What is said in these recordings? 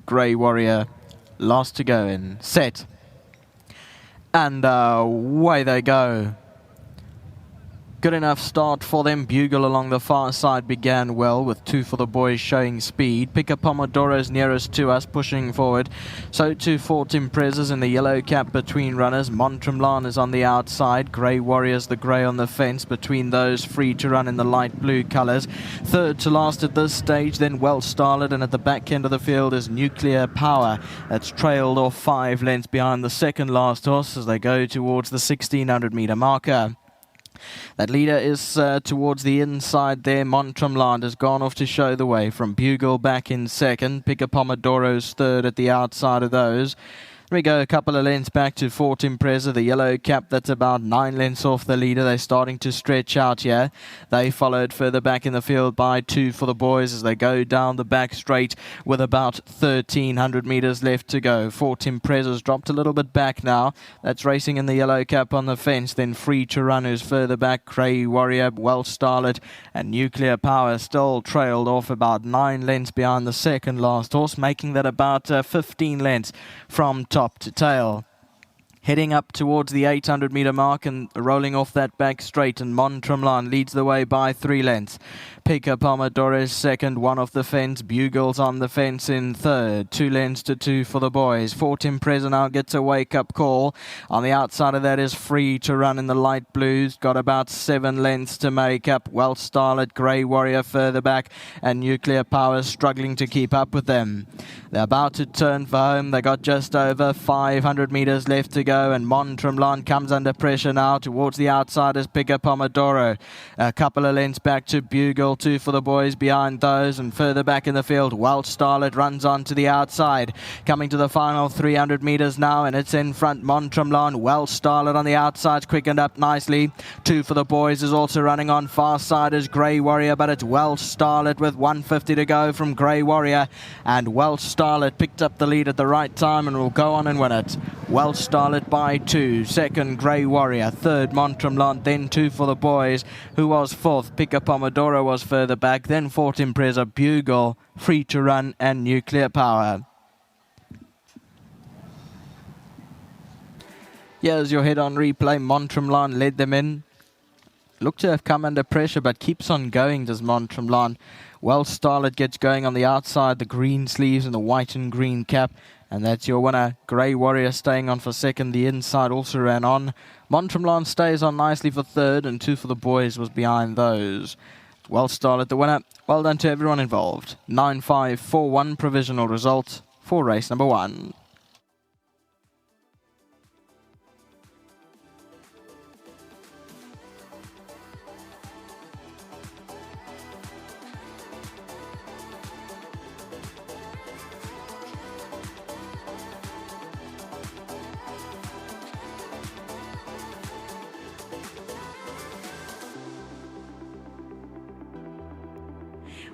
Grey Warrior, last to go in. Set. And away they go. Good enough start for them. Bugle along the far side began well with 2 for the boys showing speed. Pick up Pomodoro's nearest to us, pushing forward. So too Fort Imprezas in the yellow cap between runners. Monttremblant is on the outside. Grey Warriors the grey on the fence between those free to run in the light blue colours. Third to last at this stage, then Welsh Starlet, and at the back end of the field is Nuclear Power. That's trailed off 5 lengths behind the second last horse as they go towards the 1600 metre marker. That leader is towards the inside there. Monttremblant has gone off to show the way from Bugle back in second. Pick up Pomodoro's third at the outside of those. There we go, a couple of lengths back to Fort Impreza, the yellow cap that's about 9 lengths off the leader. They're starting to stretch out here. They followed further back in the field by 2 for the boys as they go down the back straight with about 1300 metres left to go. Fort Impreza's dropped a little bit back now. That's racing in the yellow cap on the fence. Then Free to Run who's further back. Grey Warrior, Welsh Starlet and Nuclear Power still trailed off about 9 lengths behind the second last horse, making that about 15 lengths from top to tail. Heading up towards the 800 metre mark and rolling off that back straight, and Monttremblant leads the way by 3 lengths. Pick up Pomodoro's second, 1 off the fence. Bugles on the fence in third. 2 lengths to 2 for the boys. Fort Impreza now gets a wake-up call. On the outside of that is Free to Run in the light blues. Got about 7 lengths to make up. Welsh Starlet, Grey Warrior further back, and Nuclear Power struggling to keep up with them. They're about to turn for home. They got just over 500 metres left to go, and Monttremblant comes under pressure now towards the outsiders. Pick up Pomodoro. A couple of lengths back to Bugle. 2 for the boys behind those, and further back in the field Welsh Starlet runs on to the outside, coming to the final 300 metres now, and it's in front. Monttremblant, Welsh Starlet on the outside, quickened up nicely. 2 for the boys is also running on. Far side is Grey Warrior, but it's Welsh Starlet with 150 to go from Grey Warrior, and Welsh Starlet picked up the lead at the right time and will go on and win it. Welsh Starlet by 2, second Grey Warrior, third Monttremblant, then 2 for the boys, who was fourth. Pick up Pomodoro was further back, then Fort Impreza, Bugle, Free to Run and Nuclear Power. Here's your head-on replay. Monttremblant led them in. Looked to have come under pressure, but keeps on going, does Monttremblant. Welsh Starlet gets going on the outside, the green sleeves and the white and green cap. And that's your winner. Grey Warrior staying on for second. The inside also ran on. Monttremblant stays on nicely for third, and 2 for the boys was behind those. Welsh Starlet the winner. Well done to everyone involved. 9-5-4-1 provisional result for race number 1.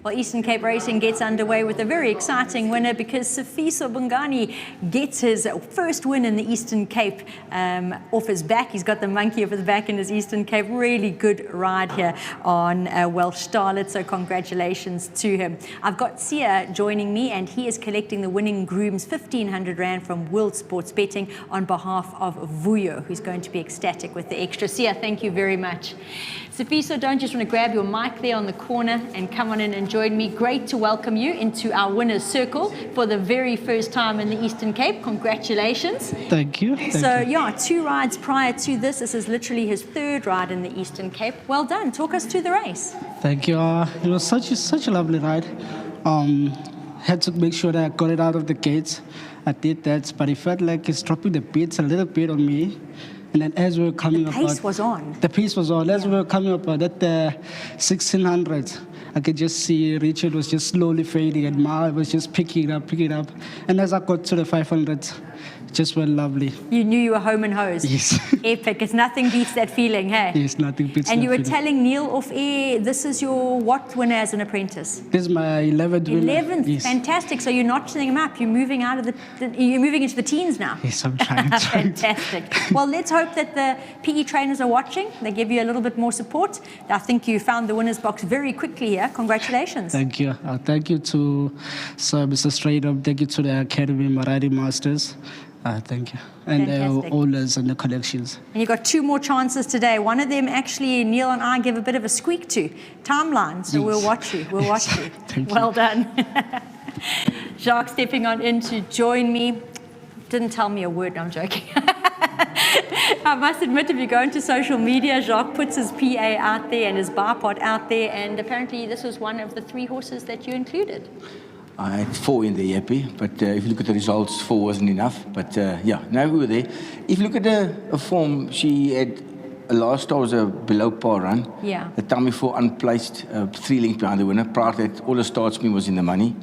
Well, Eastern Cape Racing gets underway with a very exciting winner because Sifiso Bungani gets his first win in the Eastern Cape off his back. He's got the monkey off his back in his Eastern Cape. Really good ride here on Welsh Starlet, so congratulations to him. I've got Sia joining me, and he is collecting the winning groom's 1,500 Rand from World Sports Betting on behalf of Vuyo, who's going to be ecstatic with the extra. Sia, thank you very much. Sifiso, don't just want to grab your mic there on the corner and come on in and join me. Great to welcome you into our winner's circle for the very first time in the Eastern Cape. Congratulations. Thank you. So, yeah, 2 rides prior to this. This is literally his 3rd ride in the Eastern Cape. Well done. Talk us through the race. Thank you. It was such a lovely ride. Had to make sure that I got it out of the gates. I did that, but it felt like it's dropping the beats a little bit on me. And then as we were coming up, the pace was on. The pace was on. As we were coming up at the 1600, I could just see Richard was just slowly fading, and Ma was just picking it up. And as I got to the 500, it just went lovely. You knew you were home and hosed. Yes. Epic. It's nothing beats that feeling, hey? Yes, nothing beats And that you were feeling. telling Neil off air, this is your what winner as an apprentice? This is my 11th winner. 11th, yes. Fantastic. So you're notching him up. You're moving out of you're moving into the teens now. Yes, I'm trying. Fantastic. Well, let's hope that the PE trainers are watching. They give you a little bit more support. I think you found the winner's box very quickly here. here. Congratulations. Thank you. Thank you to Sir Mr. Straight Up. Thank you to the Academy, my riding masters. Thank you. And the Fantastic. owners and the collections. And you've got 2 more chances today. One of them, actually, Neil and I give a bit of a squeak to. Timeline, so we'll watch you. We'll watch you. Thank you. Well done. Jacques stepping on in to join me. Didn't tell me a word, I'm joking. I must admit, if you go into social media, Jacques puts his PA out there and his bar pot out there, and apparently this was one of the 3 horses that you included. I had 4 in there, happy, but if you look at the results, 4 wasn't enough. But yeah, now we were there. If you look at the form, she had last star was a below par run. Yeah. The time before unplaced, 3 lengths behind the winner. Prior to that, all the startsman was in the money.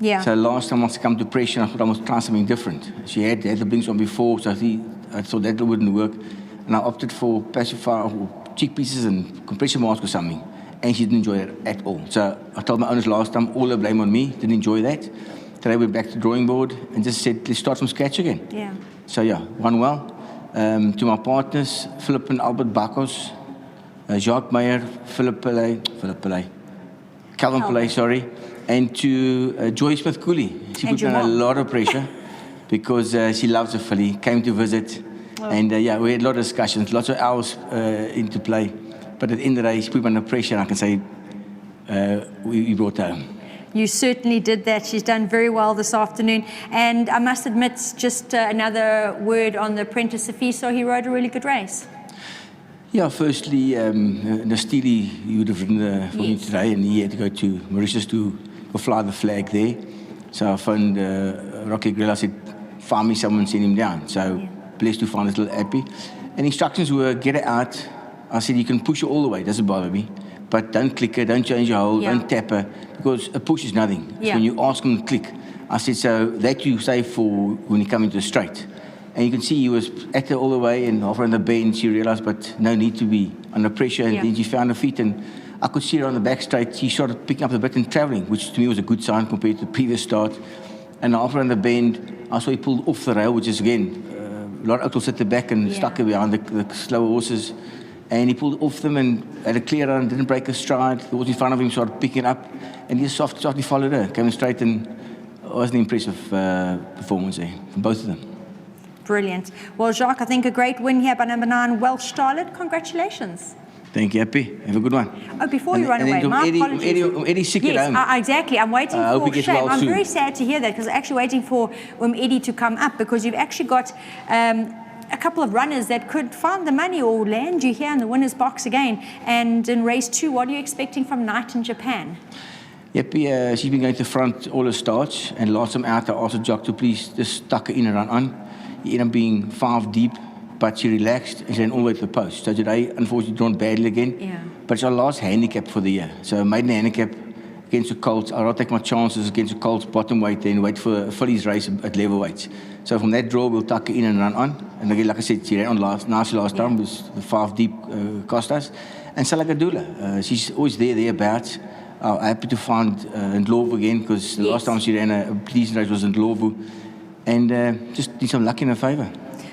Yeah. So last time, once I come to pressure, I thought I must try something different. She had the blinks on before, so I thought that wouldn't work. And I opted for pacifier, or cheek pieces and compression mask or something. And she didn't enjoy it at all. So I told my owners last time, all the blame on me, didn't enjoy that. Today we went back to the drawing board and just said, let's start from scratch again. Yeah. So yeah, won well. To my partners, Philip and Albert Bakos, Jacques Meyer, Calvin Pillay, sorry. And to Joy Smith-Cooley. She And put me your under a mom. lot of pressure because she loves the filly, came to visit. Oh. And yeah, we had a lot of discussions, lots of hours into play. But at the end of the day, she put me under pressure, and I can say we brought her home. You certainly did that. She's done very well this afternoon. And I must admit, just another word on the apprentice Safiso, he rode a really good race. Yeah, firstly, Nastili, he would have ridden for me Yes. today, and he had to go to Mauritius to go fly the flag there. So I phoned Rocky Grill, I said, find me someone, send him down. So blessed to find this little happy. And instructions were, get it out. I said, you can push her all the way, doesn't bother me. But don't click her, don't change your hole, Yeah. don't tap her, because a push is nothing. Yeah. So when you ask him to click, I said, so that you save for when you come into the straight. And you can see he was at her all the way, and half around the bend, she realized, but no need to be under pressure. And Yeah. then she found her feet, and I could see her on the back straight. She started picking up the bit and traveling, which to me was a good sign compared to the previous start. And half around the bend, I saw he pulled off the rail, which is, again, a lot of uncles at the back and stuck her behind the slower horses. And he pulled off them and had a clear run, didn't break a stride. The horse in front of him started picking up, and he just softly followed her, came straight, and it was an impressive performance there from both of them. Brilliant. Well, Jacques, I think a great win here by number 9, Welsh Starlet. Congratulations. Thank you, Happy. Have a good one. Oh, before you run and away, then my Eddie, apologies. Eddie's sick at Yes, home. exactly. I'm waiting I hope for he gets shame. well I'm soon. very sad to hear that because I'm actually waiting for Eddie to come up because you've actually got a couple of runners that could find the money or land you here in the winner's box again. And in race 2, what are you expecting from Night in Japan? Yep, she's been going to front all her starts, and last time out I asked Jock to please just tuck her in and run on. He ended up being 5 deep, but she relaxed and she ran all the way to the post. So today, unfortunately, drawn badly again. Yeah. But it's our last handicap for the year. So maiden handicap against the Colts. I'll take my chances against the Colts bottom weight then wait for a fillies race at level weights. So from that draw, we'll tuck her in and run on. And again, like I said, she ran on nicely last time, was the 5 deep cost us. And Salagadula, she's always thereabouts. Happy to find Ndlovu again because the last time she ran a pleasing race was in Ndlovu. And just need some luck in her favour.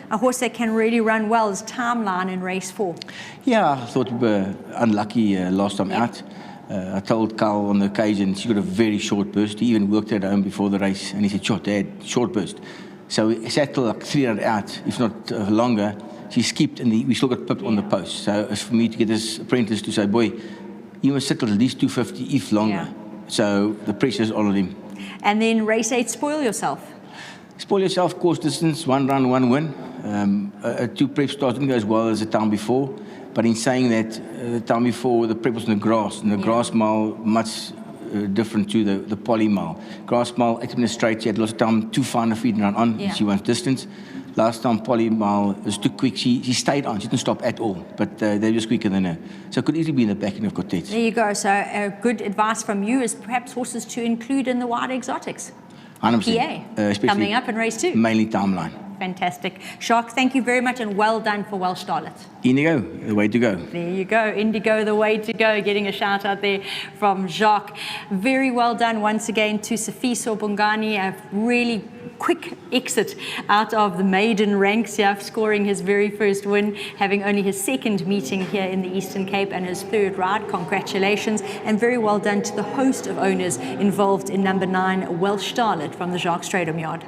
A horse that can really run well is Timeline in race 4. Yeah, I thought we were unlucky last time out. I told Carl on the occasion she got a very short burst. He even worked at home before the race, and he said, "Sure, Dad, short burst." So we sat till like 300 out, if not longer. She skipped, and we still got pipped on the post. So it's for me to get this apprentice to say, "Boy, you must sit till at least 250, if longer." Yeah. So the pressure is all on him. And then race 8, Spoil Yourself. Spoil Yourself, course distance, 1 run, 1 win. 2 prep starts didn't go as well as the time before. But in saying that, the time before, the prep was in the grass. And the grass mile, much different to the poly mile. Grass mile, 8 minutes straight, she had lots of time to find her feet and run on. Yeah. She wants distance. Last time, poly mile was too quick. She stayed on. She didn't stop at all. But they were just quicker than her. So it could easily be in the back end of Quartet. There you go. So good advice from you is perhaps horses to include in the wild exotics. 100%. PA, especially coming up in race 2. Mainly Timeline. Fantastic. Jacques, thank you very much and well done for Welsh Starlet. Indigo, the way to go. There you go. Indigo, the way to go. Getting a shout out there from Jacques. Very well done once again to Safiso Bongani. A really quick exit out of the maiden ranks here, scoring his very first win, having only his second meeting here in the Eastern Cape and his third ride. Congratulations, and very well done to the host of owners involved in number 9, Welsh Starlet from the Jacques Strydom yard.